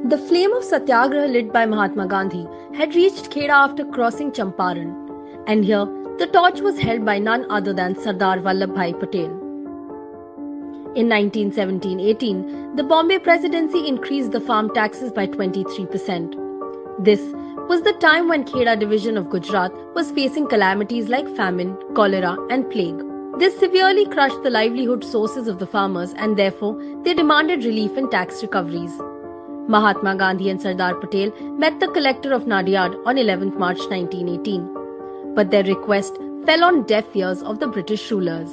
The flame of Satyagraha lit by Mahatma Gandhi had reached Kheda after crossing Champaran, and here the torch was held by none other than Sardar Vallabhbhai Patel. In 1917-18, the Bombay Presidency increased the farm taxes by 23%. This was the time when Kheda division of Gujarat was facing calamities like famine, cholera and plague. This severely crushed the livelihood sources of the farmers, and therefore they demanded relief and tax recoveries. Mahatma Gandhi and Sardar Patel met the collector of Nadiad on 11 March 1918. But their request fell on deaf ears of the British rulers.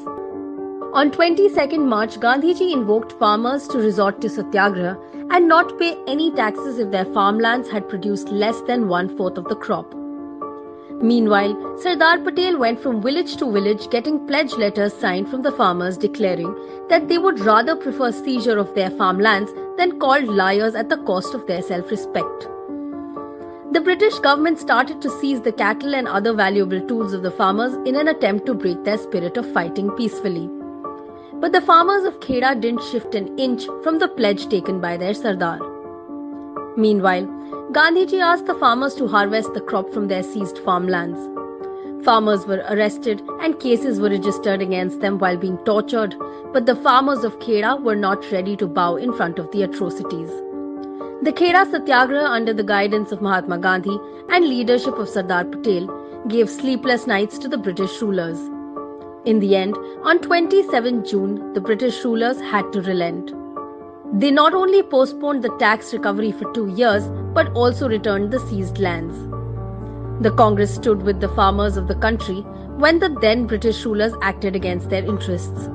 On 22nd March, Gandhiji invoked farmers to resort to Satyagraha and not pay any taxes if their farmlands had produced less than 1/4 of the crop. Meanwhile, Sardar Patel went from village to village getting pledge letters signed from the farmers declaring that they would rather prefer seizure of their farmlands than called liars at the cost of their self-respect. The British government started to seize the cattle and other valuable tools of the farmers in an attempt to break their spirit of fighting peacefully. But the farmers of Kheda didn't shift an inch from the pledge taken by their Sardar. Meanwhile, Gandhiji asked the farmers to harvest the crop from their seized farmlands. Farmers were arrested and cases were registered against them while being tortured, but the farmers of Kheda were not ready to bow in front of the atrocities. The Kheda Satyagraha, under the guidance of Mahatma Gandhi and leadership of Sardar Patel, gave sleepless nights to the British rulers. In the end, on 27 June, the British rulers had to relent. They not only postponed the tax recovery for 2 years, but also returned the seized lands. The Congress stood with the farmers of the country when the then British rulers acted against their interests.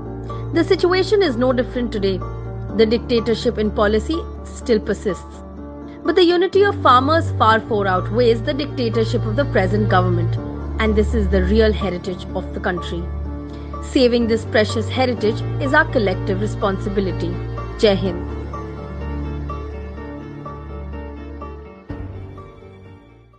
The situation is no different today. The dictatorship in policy still persists. But the unity of farmers far outweighs the dictatorship of the present government, and this is the real heritage of the country. Saving this precious heritage is our collective responsibility. Jai Hind.